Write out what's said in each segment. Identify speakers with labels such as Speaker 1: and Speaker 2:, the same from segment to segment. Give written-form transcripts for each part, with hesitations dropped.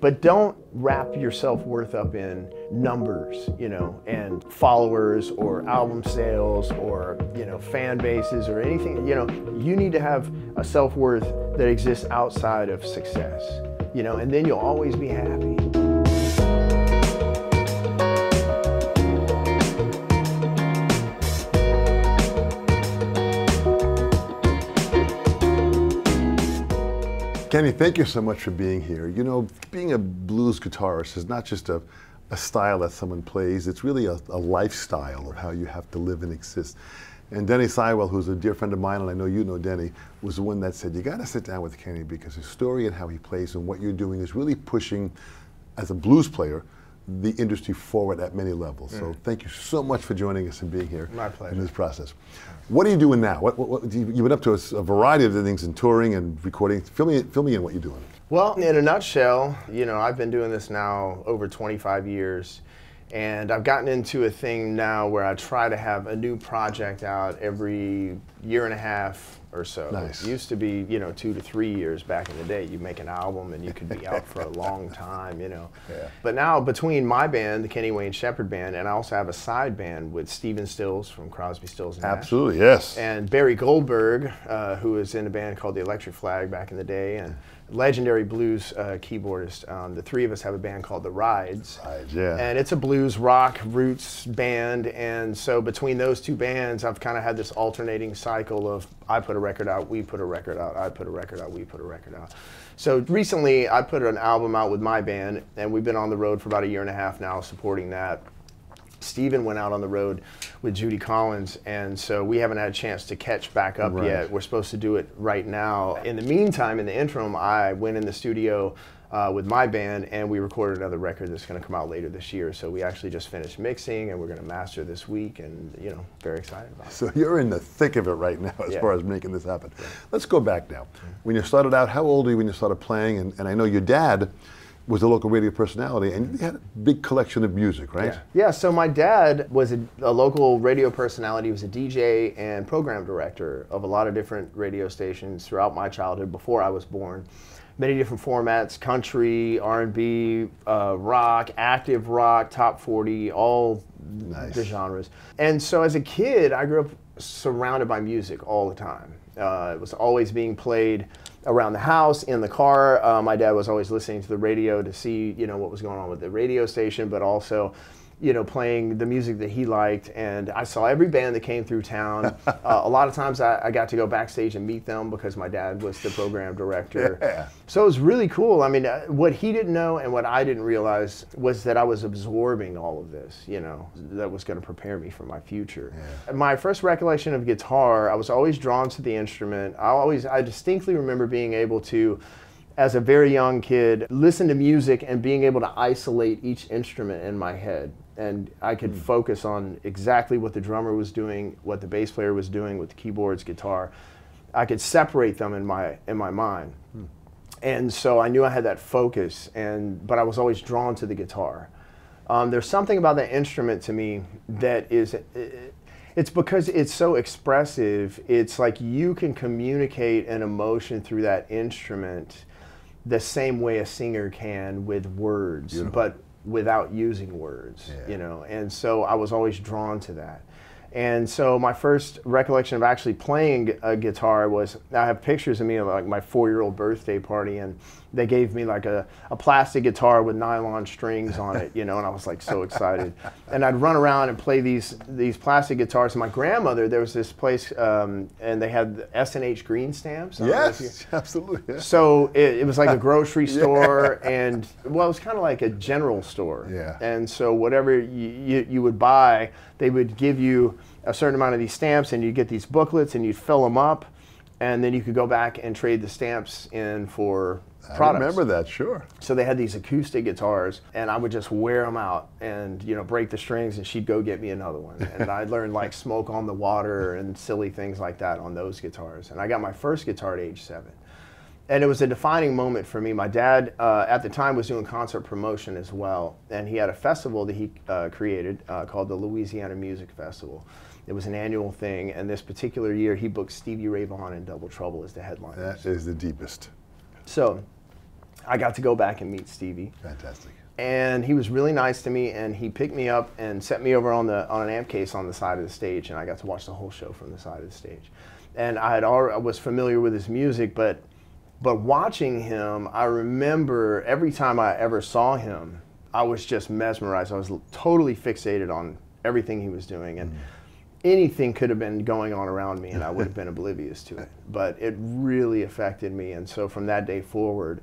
Speaker 1: But don't wrap your self-worth up in numbers, you know, and followers or album sales or, you know, fan bases or anything. You know, you need to have a self-worth that exists outside of success, you know, and then you'll always be happy.
Speaker 2: Kenny, thank you so much for being here. You know, being a blues guitarist is not just a style that someone plays, it's really a lifestyle of how you have to live and exist. And Denny Seiwell, who's a dear friend of mine, and I know you know Denny, was the one that said, you gotta sit down with Kenny because his story and how he plays and what you're doing is really pushing, as a blues player, the industry forward at many levels. So thank you so much for joining us and being here.
Speaker 1: My pleasure.
Speaker 2: In this process. What are you doing now? You've been up to a variety of things in touring and recording. Fill me in what you're doing.
Speaker 1: Well, in a nutshell, you know, I've been doing this now over 25 years. And I've gotten into a thing now where I try to have a new project out every year and a half or so.
Speaker 2: Nice.
Speaker 1: It used to be, you know, 2 to 3 years back in the day. You make an album and you could be out for a long time, you know.
Speaker 2: Yeah.
Speaker 1: But now between my band, the Kenny Wayne Shepherd Band, and I also have a side band with Stephen Stills from Crosby, Stills and Nash.
Speaker 2: Absolutely, yes.
Speaker 1: And Barry Goldberg, who was in a band called the Electric Flag back in the day, and legendary blues keyboardist. The three of us have a band called The Rides.
Speaker 2: Rides, yeah.
Speaker 1: And it's a blues rock roots band, and so between those two bands, I've kind of had this alternating cycle of I put a record out, we put a record out, I put a record out, we put a record out. So recently I put an album out with my band, and we've been on the road for about 1.5 years now supporting that. Steven went out on the road with Judy Collins, and so we haven't had a chance to catch back up yet. We're supposed to do it right now. In the meantime, in the interim, I went in the studio with my band, and we recorded another record that's going to come out later this year. So we actually just finished mixing, and we're going to master this week, and, you know, very excited about it.
Speaker 2: So you're in the thick of it right now as far as making this happen. Let's go back now. When you started out, how old were you when you started playing? And I know your dad was a local radio personality, and you had a big collection of music, right?
Speaker 1: Yeah, so my dad was a local radio personality. He was a DJ and program director of a lot of different radio stations throughout my childhood before I was born. Many different formats: country, R&B, rock, active rock, top 40, all the genres. And so as a kid, I grew up surrounded by music all the time. It was always being played around the house, in the car. My dad was always listening to the radio to see, you know, what was going on with the radio station, but also, you know, playing the music that he liked. And I saw every band that came through town. A lot of times I got to go backstage and meet them because my dad was the program director.
Speaker 2: Yeah.
Speaker 1: So it was really cool. I mean, what he didn't know and what I didn't realize was that I was absorbing all of this, you know, that was going to prepare me for my future. Yeah. My first recollection of guitar, I was always drawn to the instrument. I distinctly remember being able to, as a very young kid, listen to music and being able to isolate each instrument in my head. And I could focus on exactly what the drummer was doing, what the bass player was doing with the keyboards, guitar. I could separate them in my mind. And so I knew I had that focus, but I was always drawn to the guitar. There's something about that instrument to me that is, it's because it's so expressive. It's like you can communicate an emotion through that instrument the same way a singer can with words, but without using words, you know, and so I was always drawn to that. And so my first recollection of actually playing a guitar was, I have pictures of me at like my 4-year-old birthday party, and they gave me like a plastic guitar with nylon strings on it, you know, and I was like so excited. And I'd run around and play these plastic guitars. And my grandmother, there was this place, and they had the S&H green stamps.
Speaker 2: Yes, absolutely. Yeah.
Speaker 1: So it was like a grocery store, and, well, it was kind of like a general store.
Speaker 2: Yeah.
Speaker 1: And so whatever you would buy, they would give you a certain amount of these stamps, and you'd get these booklets, and you'd fill them up, and then you could go back and trade the stamps in for products.
Speaker 2: I remember that, sure.
Speaker 1: So they had these acoustic guitars, and I would just wear them out and, you know, break the strings, and she'd go get me another one. And I learned like Smoke on the Water and silly things like that on those guitars. And I got my first guitar at age 7. And it was a defining moment for me. My dad, at the time, was doing concert promotion as well, and he had a festival that he created called the Louisiana Music Festival. It was an annual thing, and this particular year, he booked Stevie Ray Vaughan and Double Trouble as the headliners.
Speaker 2: That is the deepest.
Speaker 1: So I got to go back and meet Stevie.
Speaker 2: Fantastic.
Speaker 1: And he was really nice to me, and he picked me up and set me over on an amp case on the side of the stage, and I got to watch the whole show from the side of the stage. And I was familiar with his music, but watching him, I remember every time I ever saw him, I was just mesmerized. I was totally fixated on everything he was doing, and anything could have been going on around me, and I would have been oblivious to it. But it really affected me, and so from that day forward,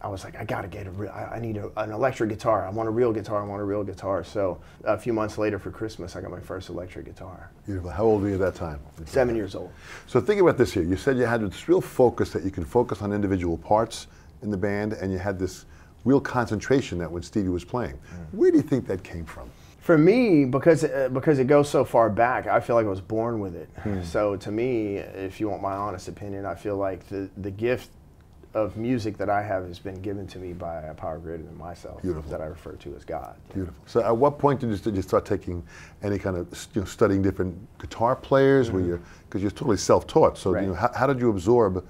Speaker 1: I was like, I gotta get I need an electric guitar. I want a real guitar. I want a real guitar. So a few months later for Christmas, I got my first electric guitar.
Speaker 2: Beautiful. How old were you at that time?
Speaker 1: 7 years old.
Speaker 2: So think about this here. You said you had this real focus that you can focus on individual parts in the band, and you had this real concentration that when Stevie was playing. Where do you think that came from?
Speaker 1: For me, because it goes so far back, I feel like I was born with it. So to me, if you want my honest opinion, I feel like the gift of music that I have has been given to me by a power greater than myself.
Speaker 2: Beautiful.
Speaker 1: That I refer to as God.
Speaker 2: Beautiful. So at what point did you start taking any kind of, studying different guitar players? Because you're totally self-taught. So
Speaker 1: Right.
Speaker 2: How did you absorb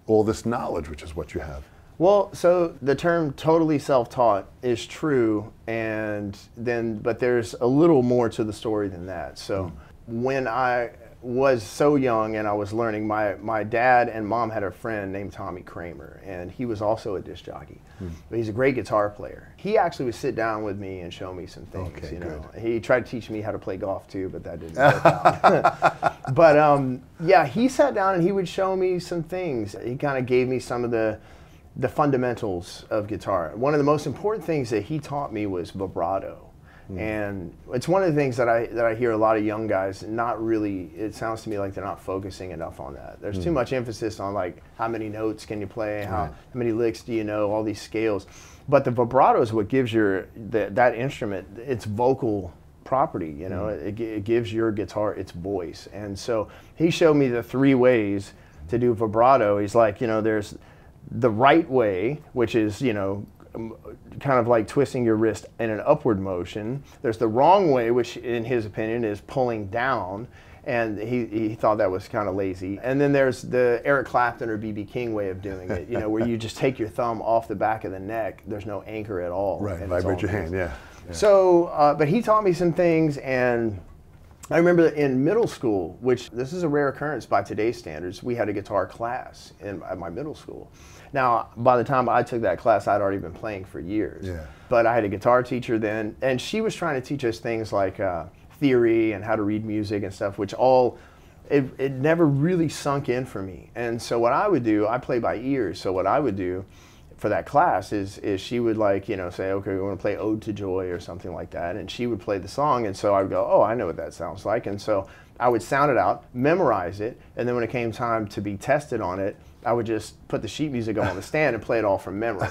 Speaker 2: all this knowledge, which is what you have?
Speaker 1: Well, so the term totally self-taught is true, but there's a little more to the story than that. So when I was so young and I was learning, my dad and mom had a friend named Tommy Kramer, and he was also a disc jockey. But he's a great guitar player. He actually would sit down with me and show me some things.
Speaker 2: Okay, good.
Speaker 1: He tried to teach me how to play golf too, but that didn't work out. But yeah, he sat down and he would show me some things. He kind of gave me some of the fundamentals of guitar. One of the most important things that he taught me was vibrato. And it's one of the things that I hear a lot of young guys not really, it sounds to me like they're not focusing enough on that. There's too much emphasis on like how many notes can you play, how many licks do you know, all these scales. But the vibrato is what gives that instrument its vocal property, it gives your guitar its voice. And so he showed me the 3 ways to do vibrato. He's like, there's the right way, which is, kind of like twisting your wrist in an upward motion. There's the wrong way, which in his opinion is pulling down, and he thought that was kind of lazy. And then there's the Eric Clapton or B.B. King way of doing it, where you just take your thumb off the back of the neck. There's no anchor at all.
Speaker 2: Right, vibrate your hand, yeah.
Speaker 1: So, but he taught me some things, and I remember in middle school, which this is a rare occurrence by today's standards, we had a guitar class at my middle school. Now, by the time I took that class, I'd already been playing for years.
Speaker 2: Yeah.
Speaker 1: But I had a guitar teacher then, and she was trying to teach us things like theory and how to read music and stuff, which it never really sunk in for me. And so what I would do, I play by ear, so what I would do for that class is she would say, okay, we're going to play Ode to Joy or something like that, and she would play the song, and so I would go, oh, I know what that sounds like, and so I would sound it out, memorize it, and then when it came time to be tested on it, I would just put the sheet music on the stand and play it all from memory,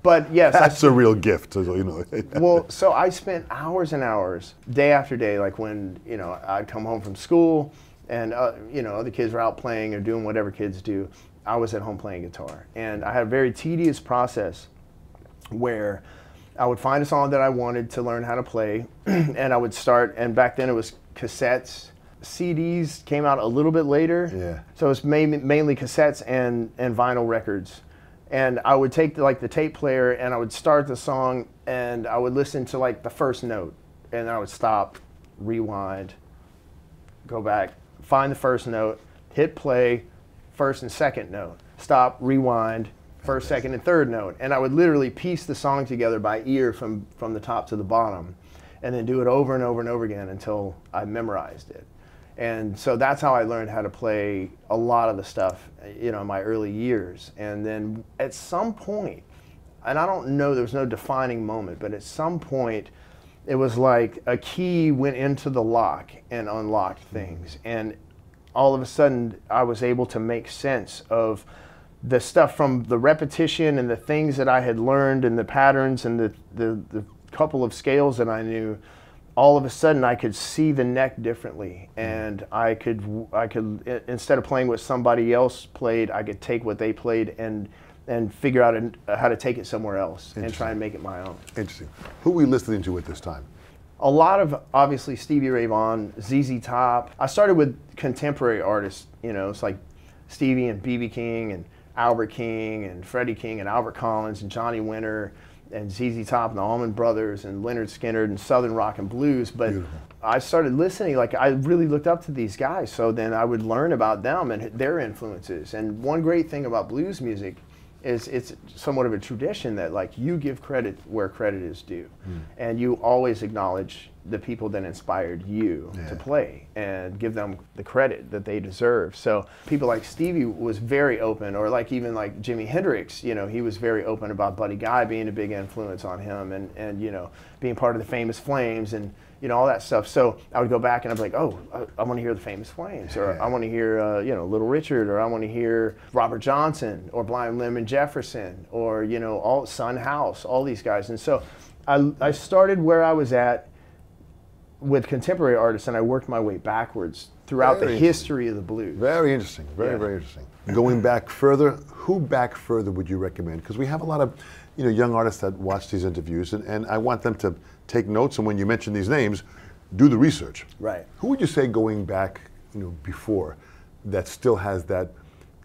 Speaker 1: But yes,
Speaker 2: that's a real gift,
Speaker 1: Well, so I spent hours and hours, day after day, like when I'd come home from school, and other kids were out playing or doing whatever kids do. I was at home playing guitar, and I had a very tedious process where I would find a song that I wanted to learn how to play, and I would start. And back then it was cassettes. CDs came out a little bit later,
Speaker 2: yeah.
Speaker 1: So it was mainly cassettes and vinyl records. And I would take the tape player and I would start the song and I would listen to like the first note, and then I would stop, rewind, go back, find the first note, hit play, first and second note, stop, rewind, first, second, and third note. And I would literally piece the song together by ear from the top to the bottom, and then do it over and over and over again until I memorized it. And so that's how I learned how to play a lot of the stuff, in my early years. And then at some point, and I don't know, there was no defining moment, but at some point, it was like a key went into the lock and unlocked things. And all of a sudden, I was able to make sense of the stuff from the repetition and the things that I had learned and the patterns and the couple of scales that I knew. All of a sudden, I could see the neck differently, and I could instead of playing what somebody else played, I could take what they played and figure out how to take it somewhere else and try and make it my own.
Speaker 2: Interesting. Who were we listening to at this time?
Speaker 1: A lot of, obviously, Stevie Ray Vaughan, ZZ Top. I started with contemporary artists, it's like Stevie and B.B. King and Albert King and Freddie King and Albert Collins and Johnny Winter and ZZ Top and the Allman Brothers and Leonard Skinner and Southern rock and blues. But beautiful. I started listening, like I really looked up to these guys. So then I would learn about them and their influences. And one great thing about blues music is it's somewhat of a tradition that like you give credit where credit is due. And you always acknowledge the people that inspired you to play and give them the credit that they deserve. So people like Stevie was very open, or like even like Jimi Hendrix, you know, he was very open about Buddy Guy being a big influence on him and you know, being part of the Famous Flames and you know, all that stuff. So I would go back and I'd be like, oh, I want to hear the Famous Flames, or I want to hear, you know, Little Richard, or I want to hear Robert Johnson, or Blind Lemon Jefferson, or, you know, all Son House, all these guys. And so I started where I was at with contemporary artists, and I worked my way backwards throughout the history of the blues.
Speaker 2: Very interesting, very interesting. Going back further, who back further would you recommend? Because we have a lot of, you know, young artists that watch these interviews, and I want them to take notes, and when you mention these names, do the research.
Speaker 1: Right.
Speaker 2: Who would you say going back, you know, before, that still has that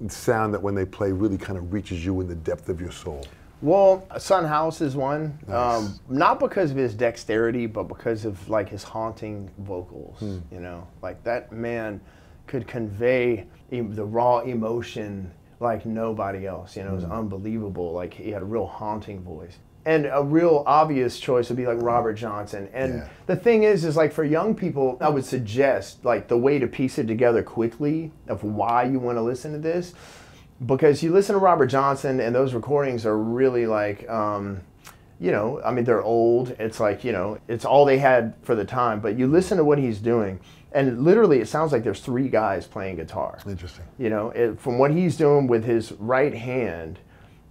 Speaker 2: sound that when they play really kind of reaches you in the depth of your soul?
Speaker 1: Well, Son House is one.
Speaker 2: Nice.
Speaker 1: Not because of his dexterity, but because of like his haunting vocals. You know, like that man could convey the raw emotion like nobody else. You know, it was unbelievable. Like he had a real haunting voice. And a real obvious choice would be like Robert Johnson. And the thing is like for young people, I would suggest like the way to piece it together quickly of why you want to listen to this. Because you listen to Robert Johnson and those recordings are really like, you know, I mean, they're old. It's like, you know, it's all they had for the time. But you listen to what he's doing, and literally it sounds like there's three guys playing guitar.
Speaker 2: Interesting.
Speaker 1: You know, from what he's doing with his right hand,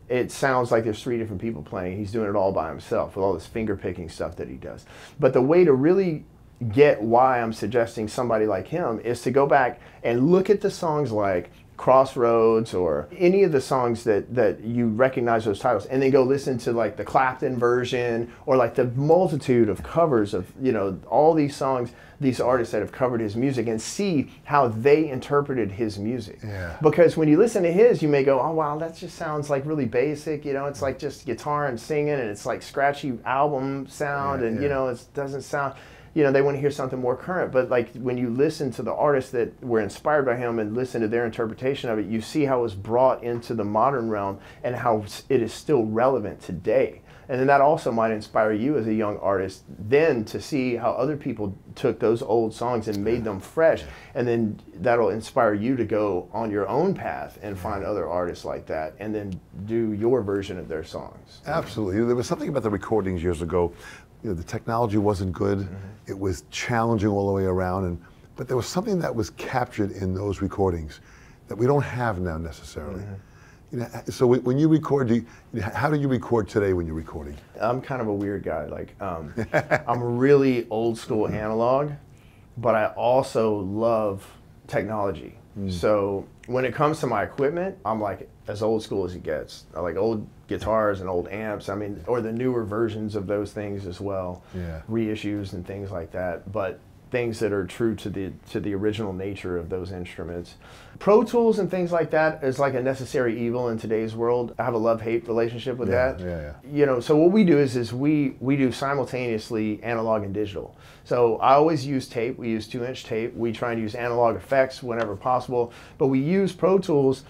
Speaker 1: it sounds like there's three different people playing. He's doing it all by himself with all this finger picking stuff that he does. But the way to really get why I'm suggesting somebody like him is to go back and look at the songs like Crossroads or any of the songs that you recognize those titles, and then go listen to like the Clapton version or like the multitude of covers of, you know, all these songs, these artists that have covered his music, and see how they interpreted his music. Because when you listen to his, you may go, oh wow, that just sounds like really basic, you know, it's like just guitar and singing, and it's like scratchy album sound, and you know, it doesn't sound, you know, they want to hear something more current. But like when you listen to the artists that were inspired by him and listen to their interpretation of it, you see how it was brought into the modern realm and how it is still relevant today. And then that also might inspire you as a young artist then to see how other people took those old songs and made them fresh. And then that'll inspire you to go on your own path and find other artists like that and then do your version of their songs.
Speaker 2: Absolutely. There was something about the recordings years ago. You know, the technology wasn't good. It was challenging all the way around, but there was something that was captured in those recordings that we don't have now necessarily. You know, so when you record, how do you record today when you're recording?
Speaker 1: I'm kind of a weird guy. Like, I'm really old school analog, but I also love technology. So when it comes to my equipment, I'm like as old school as it gets. I like old guitars and old amps, I mean, or the newer versions of those things as well, reissues and things like that, but things that are true to the original nature of those instruments. Pro Tools and things like that is like a necessary evil in today's world. I have a love-hate relationship with that. You know, so what we do is we do simultaneously analog and digital. So I always use tape. We use 2-inch tape. We try and use analog effects whenever possible, but we use Pro Tools.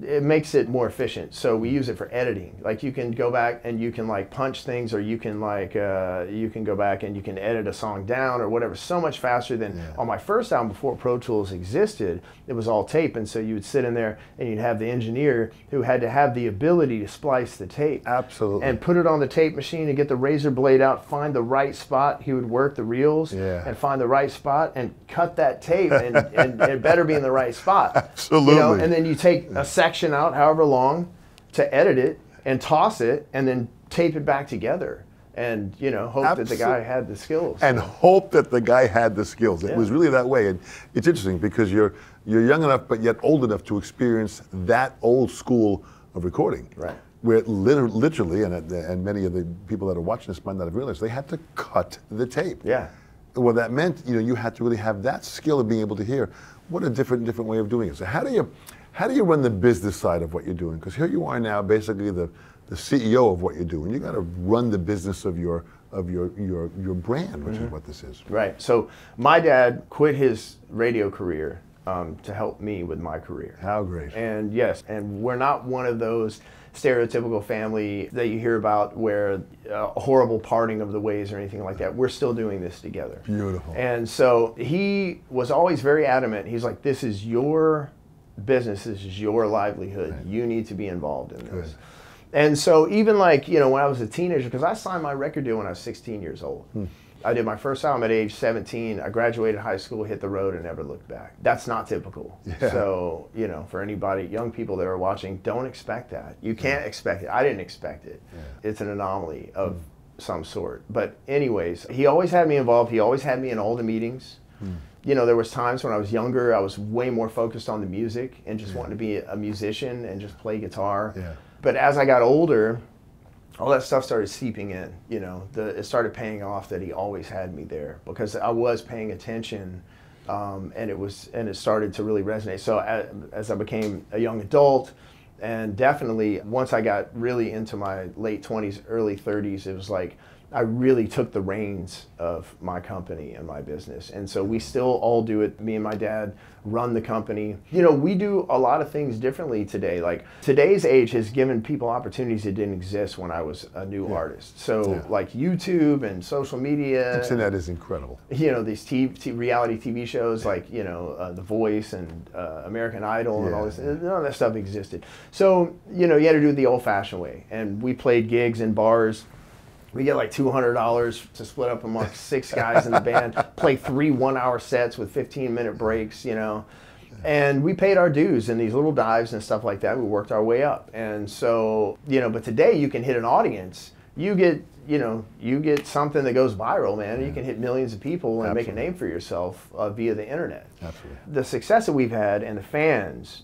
Speaker 1: It makes it more efficient, so we use it for editing. Like you can go back and you can like punch things, or you can like you can go back and you can edit a song down or whatever so much faster than on my first album before Pro Tools existed. It was all tape, and so you would sit in there and you'd have the engineer who had to have the ability to splice the tape, and put it on the tape machine and get the razor blade out, find the right spot. He would work the reels and find the right spot and cut that tape, and it better be in the right spot.
Speaker 2: Absolutely.
Speaker 1: You know? And then you take a section out, however long, to edit it and toss it, and then tape it back together, and you know, hope that the guy had the skills.
Speaker 2: And hope that the guy had the skills. It was really that way, and it's interesting because you're young enough but yet old enough to experience that old school of recording.
Speaker 1: Right.
Speaker 2: Where literally, and many of the people that are watching this might not have realized, they had to cut the tape. Well, that meant, you know, you had to really have that skill of being able to hear. What a different way of doing it. So how How do you run the business side of what you're doing? Because here you are now, basically the CEO of what you're doing. You got to run the business of your brand, which is what this is.
Speaker 1: Right. So my dad quit his radio career to help me with my career.
Speaker 2: How great.
Speaker 1: And yes, and we're not one of those stereotypical family that you hear about where a horrible parting of the ways or anything like that. We're still doing this together.
Speaker 2: Beautiful.
Speaker 1: And so he was always very adamant. He's like, this is your business, this is your livelihood. Right. You need to be involved in this. Good. And so even like, you know, when I was a teenager, because I signed my record deal when I was 16 years old. I did my first album at age 17. I graduated high school, hit the road, and never looked back. That's not typical. Yeah. So, you know, for anybody, young people that are watching, don't expect that. You can't expect it. I didn't expect it. Yeah. It's an anomaly of some sort. But anyways, he always had me involved. He always had me in all the meetings. You know, there was times when I was younger, I was way more focused on the music and just wanting to be a musician and just play guitar. Yeah. But as I got older, all that stuff started seeping in, you know, it started paying off that he always had me there because I was paying attention and it started to really resonate. So as I became a young adult, and definitely once I got really into my late 20s, early 30s, it was like I really took the reins of my company and my business. And so we still all do it. Me and my dad run the company. You know, we do a lot of things differently today. Like today's age has given people opportunities that didn't exist when I was a new artist. So like YouTube and social media.
Speaker 2: Internet is incredible.
Speaker 1: You know, these reality TV shows like, you know, The Voice and American Idol and all this. None of that stuff existed. So, you know, you had to do it the old fashioned way. And we played gigs in bars. We get like $200 to split up amongst 6 guys in the band, play 3 one-hour sets with 15-minute breaks, you know. And we paid our dues in these little dives and stuff like that. We worked our way up. And so, you know, but today you can hit an audience. You get, you know, you get something that goes viral, man. You can hit millions of people and make a name for yourself via the internet. Absolutely. The success that we've had and the fans,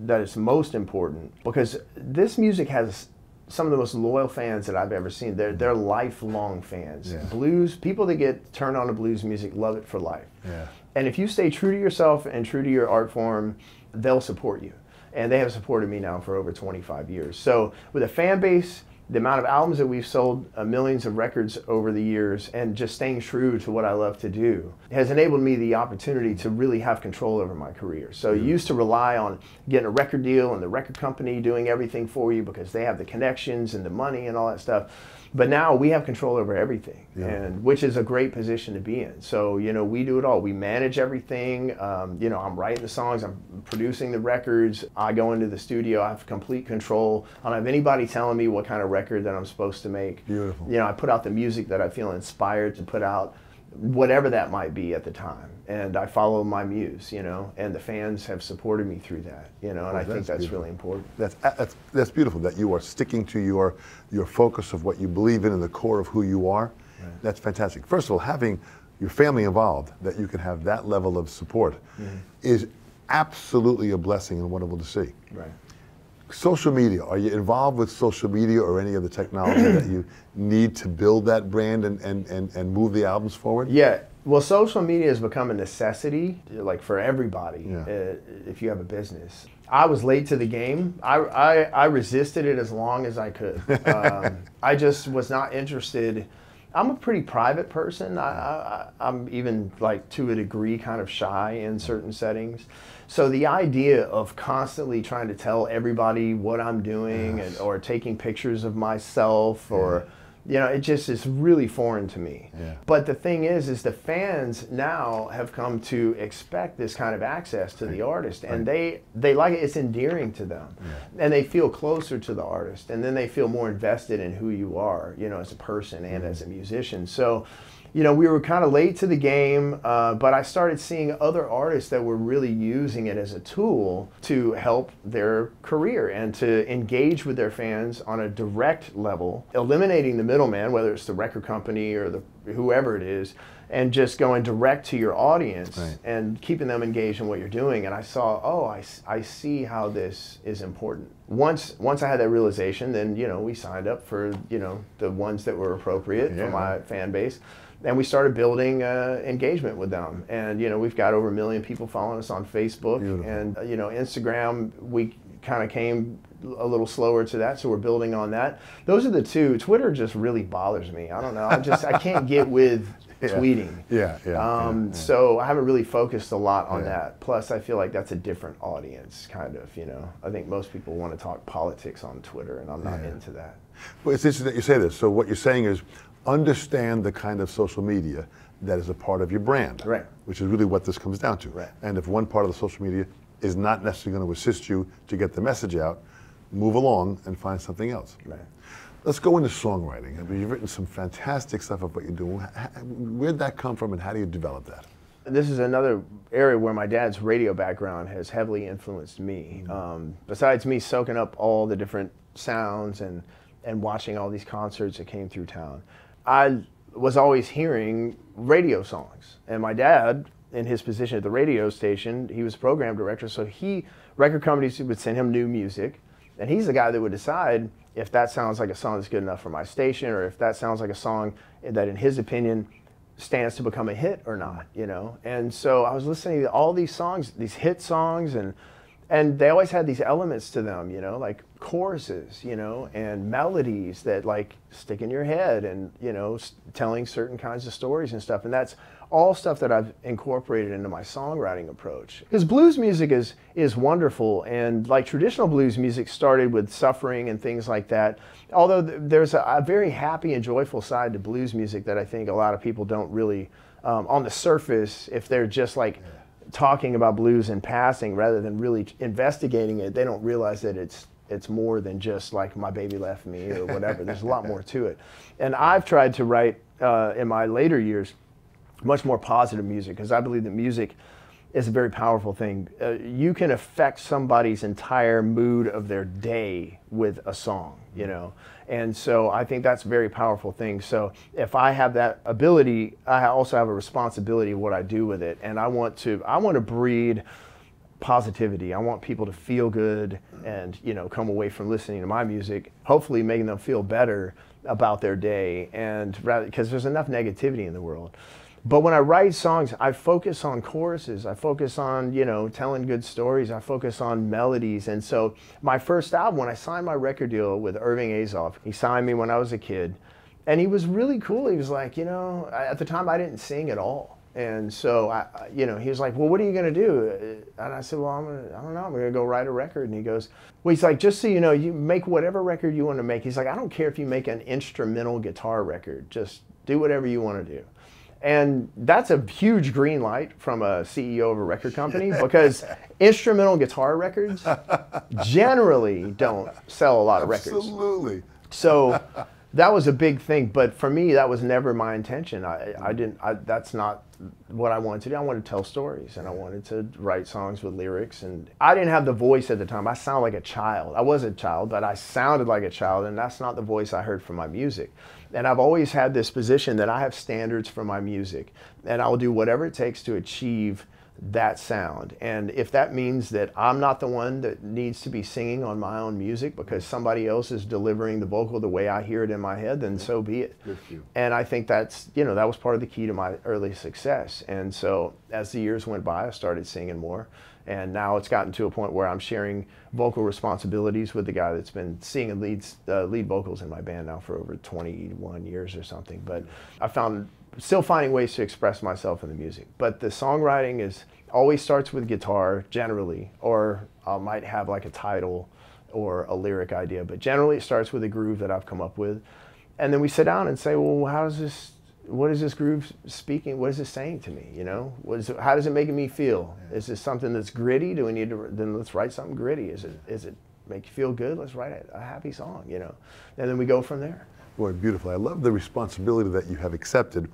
Speaker 1: that is most important because this music has some of the most loyal fans that I've ever seen. They're lifelong fans. Yeah. Blues, people that get turned on to blues music love it for life. Yeah. And if you stay true to yourself and true to your art form, they'll support you. And they have supported me now for over 25 years. So with a fan base, the amount of albums that we've sold, millions of records over the years, and just staying true to what I love to do has enabled me the opportunity to really have control over my career. So you used to rely on getting a record deal and the record company doing everything for you because they have the connections and the money and all that stuff. But now we have control over everything, and which is a great position to be in. So, you know, we do it all. We manage everything. You know, I'm writing the songs, I'm producing the records. I go into the studio, I have complete control. I don't have anybody telling me what kind of record that I'm supposed to make. Beautiful. You know, I put out the music that I feel inspired to put out, whatever that might be at the time. And I follow my muse, you know, and the fans have supported me through that, you know, and I think that's really important.
Speaker 2: That's beautiful that you are sticking to your focus of what you believe in and the core of who you are. Right. That's fantastic. First of all, having your family involved, that you can have that level of support is absolutely a blessing and wonderful to see. Right. Social media, are you involved with social media or any of the technology that you need to build that brand and move the albums forward?
Speaker 1: Yeah, well, social media has become a necessity, like for everybody, if you have a business. I was late to the game. I resisted it as long as I could. I just was not interested. I'm a pretty private person. I'm even like to a degree kind of shy in certain settings. So the idea of constantly trying to tell everybody what I'm doing or taking pictures of myself or, you know, it just is really foreign to me. Yeah. But the thing is the fans now have come to expect this kind of access to the artist, and they like it. It's endearing to them, and they feel closer to the artist, and then they feel more invested in who you are, you know, as a person and as a musician. So, you know, we were kind of late to the game, but I started seeing other artists that were really using it as a tool to help their career and to engage with their fans on a direct level, eliminating the middleman, whether it's the record company or whoever it is, and just going direct to your audience
Speaker 2: Right.
Speaker 1: and keeping them engaged in what you're doing. And I saw, oh, I see how this is important. Once I had that realization, then, you know, we signed up for, you know, the ones that were appropriate for my fan base. And we started building engagement with them. And, you know, we've got over 1 million people following us on Facebook.
Speaker 2: Beautiful.
Speaker 1: And, you know, Instagram, we kind of came a little slower to that, so we're building on that. Those are the two. Twitter just really bothers me. I don't know. I can't get with tweeting. So I haven't really focused a lot on that. Plus, I feel like that's a different audience, kind of, you know. I think most people want to talk politics on Twitter, and I'm not into that.
Speaker 2: Well, it's interesting that you say this. So what you're saying is understand the kind of social media that is a part of your brand,
Speaker 1: Right.
Speaker 2: which is really what this comes down to.
Speaker 1: Right.
Speaker 2: And if one part of the social media is not necessarily going to assist you to get the message out, move along and find something else.
Speaker 1: Right.
Speaker 2: Let's go into songwriting. I mean, you've written some fantastic stuff of what you're doing. Where'd that come from and how do you develop that?
Speaker 1: This is another area where my dad's radio background has heavily influenced me. Besides me soaking up all the different sounds and watching all these concerts that came through town, I was always hearing radio songs. And my dad, in his position at the radio station, he was a program director, so record companies would send him new music, and he's the guy that would decide if that sounds like a song that's good enough for my station, or if that sounds like a song that, in his opinion, stands to become a hit or not, you know? And so I was listening to all these songs, these hit songs, and they always had these elements to them, you know, like choruses, you know, and melodies that like stick in your head and, you know, telling certain kinds of stories and stuff. And that's all stuff that I've incorporated into my songwriting approach. Because blues music is wonderful, and like traditional blues music started with suffering and things like that. Although there's a very happy and joyful side to blues music that I think a lot of people don't really, on the surface, if they're just like talking about blues in passing rather than really investigating it, they don't realize that it's more than just like my baby left me or whatever. There's a lot more to it. And I've tried to write in my later years much more positive music, because I believe that music is a very powerful thing. You can affect somebody's entire mood of their day with a song, you know. And so I think that's a very powerful thing. So if I have that ability, I also have a responsibility of what I do with it. And I want to breed positivity. I want people to feel good and, you know, come away from listening to my music, hopefully making them feel better about their day, and rather, because there's enough negativity in the world. But when I write songs, I focus on choruses. I focus on, you know, telling good stories. I focus on melodies. And so my first album, when I signed my record deal with Irving Azoff, he signed me when I was a kid. And he was really cool. He was like, you know, at the time I didn't sing at all. And so, you know, he was like, well, what are you going to do? And I said, well, I don't know, I'm going to go write a record. And he goes, well, he's like, just so you know, you make whatever record you want to make. He's like, I don't care if you make an instrumental guitar record. Just do whatever you want to do. And that's a huge green light from a CEO of a record company, because instrumental guitar records generally don't sell a lot of records.
Speaker 2: Absolutely.
Speaker 1: So that was a big thing, but for me, that was never my intention. That's not what I wanted to do. I wanted to tell stories, and I wanted to write songs with lyrics, and I didn't have the voice at the time. I sounded like a child. I was a child, but I sounded like a child, and that's not the voice I heard from my music. And I've always had this position that I have standards for my music, and I will do whatever it takes to achieve that sound. And if that means that I'm not the one that needs to be singing on my own music because somebody else is delivering the vocal the way I hear it in my head, then so be it.
Speaker 2: Good for you.
Speaker 1: And I think that's, you know, that was part of the key to my early success. And so as the years went by, I started singing more. And now it's gotten to a point where I'm sharing vocal responsibilities with the guy that's been singing lead vocals in my band now for over 21 years or something. But I found still finding ways to express myself in the music. But the songwriting always starts with guitar, generally, or I might have like a title or a lyric idea. But generally it starts with a groove that I've come up with. And then we sit down and say, well, what is this groove speaking? What is it saying to me? You know, how does it make me feel? Is this something that's gritty? Do we need to? Then let's write something gritty. Is it make you feel good? Let's write a happy song. You know, and then we go from there.
Speaker 2: Boy, beautiful. I love the responsibility that you have accepted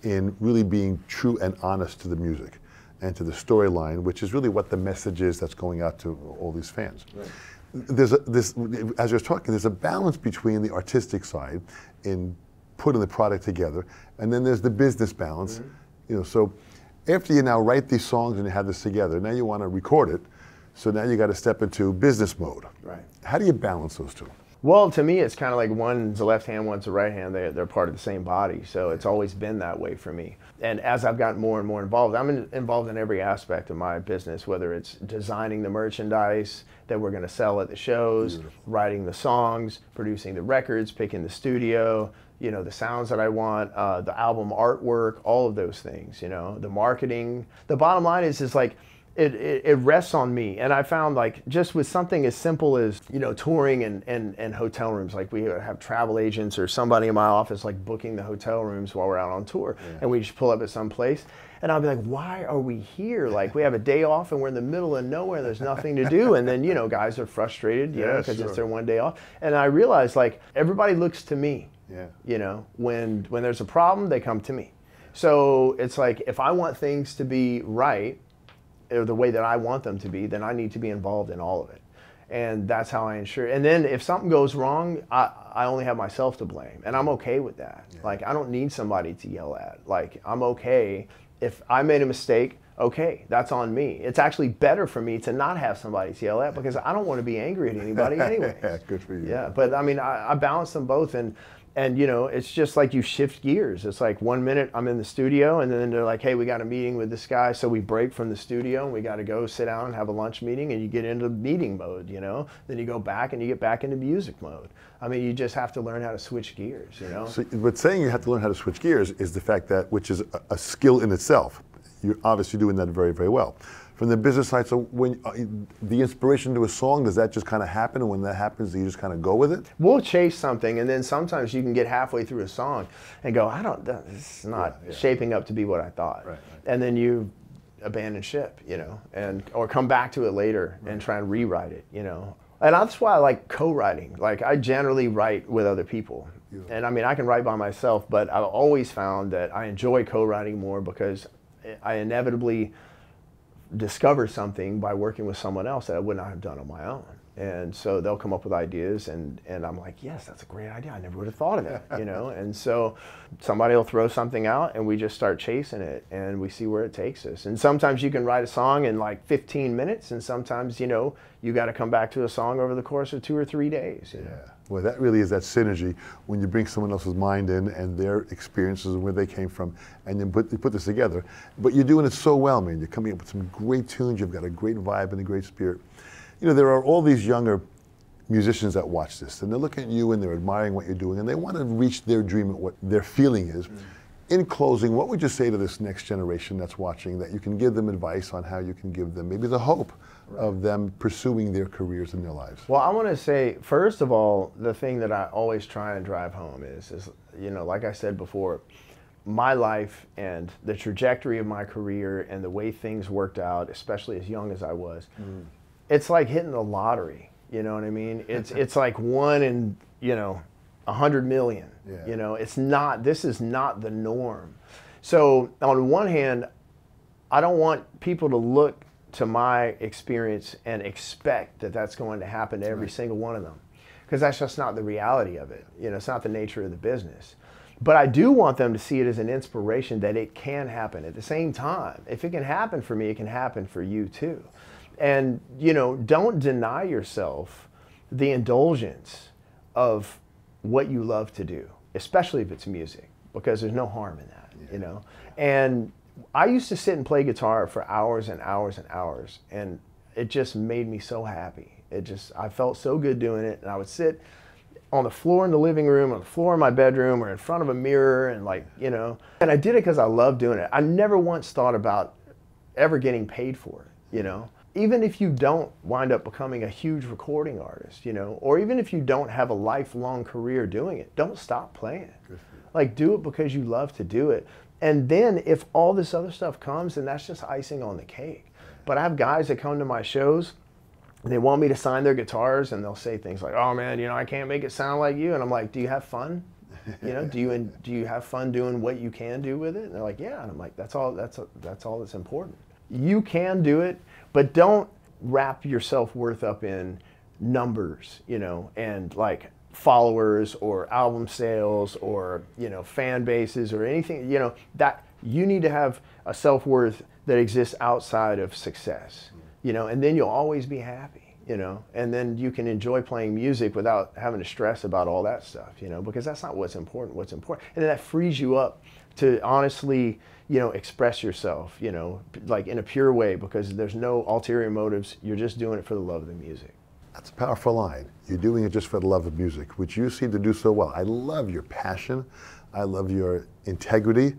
Speaker 2: in really being true and honest to the music and to the storyline, which is really what the message is that's going out to all these fans. Right. As you're talking, there's a balance between the artistic side in putting the product together, and then there's the business balance. You know, so after you now write these songs and you have this together, now you want to record it, so now you got to step into business mode.
Speaker 1: Right.
Speaker 2: How do you balance those two?
Speaker 1: Well, to me, it's kind of like one's the left hand, one's the right hand. They're part of the same body, so it's always been that way for me. And as I've gotten more and more involved, I'm involved in every aspect of my business, whether it's designing the merchandise that we're going to sell at the shows, writing the songs, producing the records, picking the studio, you know, the sounds that I want, the album artwork, all of those things, you know, the marketing. The bottom line is like, it rests on me. And I found, like, just with something as simple as, you know, touring and hotel rooms, like we have travel agents or somebody in my office like booking the hotel rooms while we're out on tour. And we just pull up at some place and I'll be like, why are we here? Like, we have a day off and we're in the middle of nowhere, there's nothing to do. And then, you know, guys are frustrated, you know, because it's their one day off. And I realized, like, everybody looks to me. You know, when there's a problem, they come to me. So it's like, if I want things to be right, or the way that I want them to be, then I need to be involved in all of it. And that's how I ensure. And then if something goes wrong, I only have myself to blame. And I'm okay with that. Like, I don't need somebody to yell at. Like, I'm okay. If I made a mistake, okay, that's on me. It's actually better for me to not have somebody to yell at, because I don't want to be angry at anybody anyway.
Speaker 2: Good for you.
Speaker 1: Yeah, but I mean, I balance them both. And you know, it's just like you shift gears. It's like 1 minute I'm in the studio and then they're like, hey, we got a meeting with this guy. So we break from the studio and we got to go sit down and have a lunch meeting, and you get into meeting mode, you know. Then you go back and you get back into music mode. I mean, you just have to learn how to switch gears, you know.
Speaker 2: So, but saying you have to learn how to switch gears is the fact that, which is a skill in itself. You're obviously doing that very, very well. From the business side, so when the inspiration to a song, does that just kind of happen? And when that happens, do you just kind of go with it?
Speaker 1: We'll chase something, and then sometimes you can get halfway through a song and go, this is not shaping up to be what I thought. And then you abandon ship, you know, or come back to it later and try and rewrite it, you know. And that's why I like co-writing. Like, I generally write with other people. And I mean, I can write by myself, but I've always found that I enjoy co-writing more, because I inevitably discover something by working with someone else that I would not have done on my own. And so they'll come up with ideas, and I'm like, yes, that's a great idea. I never would have thought of that, you know? And so somebody will throw something out and we just start chasing it and we see where it takes us. And sometimes you can write a song in like 15 minutes, and sometimes, you know, you got to come back to a song over the course of 2 or 3 days. You know?
Speaker 2: Well, that really is that synergy when you bring someone else's mind in and their experiences and where they came from, and you put this together. But you're doing it so well, man. You're coming up with some great tunes. You've got a great vibe and a great spirit. You know, there are all these younger musicians that watch this, and they're looking at you and they're admiring what you're doing, and they want to reach their dream at what their feeling is. In closing, what would you say to this next generation that's watching, that you can give them advice on how you can give them maybe the hope of them pursuing their careers in their lives?
Speaker 1: Well, I want to say, first of all, the thing that I always try and drive home is, you know, like I said before, my life and the trajectory of my career and the way things worked out, especially as young as I was, it's like hitting the lottery. You know what I mean? It's like 1 in, you know, 100 million. You know, this is not the norm. So on one hand, I don't want people to look to my experience and expect that that's going to happen to every single one of them, because that's just not the reality of it. You know, it's not the nature of the business. But I do want them to see it as an inspiration that it can happen. At the same time, if it can happen for me, it can happen for you too. And, you know, don't deny yourself the indulgence of what you love to do, especially if it's music, because there's no harm in that, you know. And I used to sit and play guitar for hours and hours and hours, and it just made me so happy. I felt so good doing it, and I would sit on the floor in the living room, on the floor in my bedroom, or in front of a mirror, and like, you know, and I did it because I loved doing it. I never once thought about ever getting paid for it, you know. Even if you don't wind up becoming a huge recording artist, you know, or even if you don't have a lifelong career doing it, don't stop playing. Like, do it because you love to do it. And then if all this other stuff comes, then that's just icing on the cake. But I have guys that come to my shows, and they want me to sign their guitars, and they'll say things like, oh man, you know, I can't make it sound like you. And I'm like, do you have fun? You know, do you have fun doing what you can do with it? And they're like, yeah. And I'm like, that's all that's important. You can do it, but don't wrap your self-worth up in numbers, you know, and like followers or album sales or, you know, fan bases or anything, you know, that you need to have a self-worth that exists outside of success, you know, and then you'll always be happy, you know, and then you can enjoy playing music without having to stress about all that stuff, you know, because that's not what's important. What's important, and then that frees you up to honestly, you know, express yourself, you know, like in a pure way, because there's no ulterior motives. You're just doing it for the love of the music.
Speaker 2: That's a powerful line. You're doing it just for the love of music, which you seem to do so well. I love your passion. I love your integrity.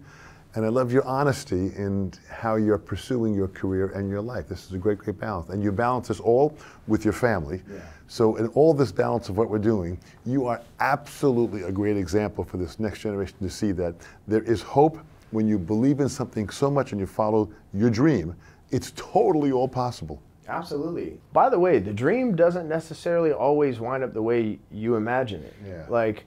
Speaker 2: And I love your honesty in how you're pursuing your career and your life. This is a great, great balance. And you balance this all with your family. Yeah. So in all this balance of what we're doing, you are absolutely a great example for this next generation to see that there is hope when you believe in something so much and you follow your dream. It's totally all possible.
Speaker 1: Absolutely. By the way, the dream doesn't necessarily always wind up the way you imagine it. Yeah. Like,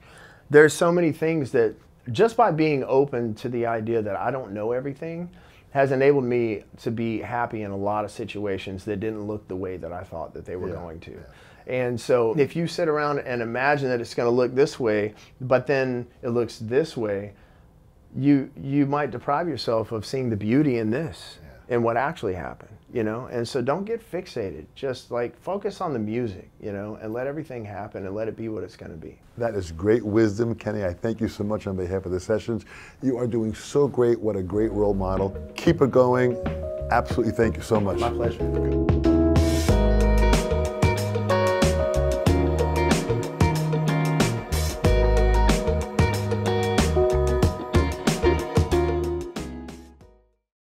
Speaker 1: there's so many things that just by being open to the idea that I don't know everything has enabled me to be happy in a lot of situations that didn't look the way that I thought that they were going to. Yeah. And so if you sit around and imagine that it's going to look this way, but then it looks this way, you might deprive yourself of seeing the beauty in this and what actually happened, you know? And so don't get fixated. Just like focus on the music, you know, and let everything happen and let it be what it's going to be.
Speaker 2: That is great wisdom, Kenny. I thank you so much on behalf of the sessions. You are doing so great. What a great role model. Keep it going. Absolutely, thank you so much.
Speaker 1: My pleasure.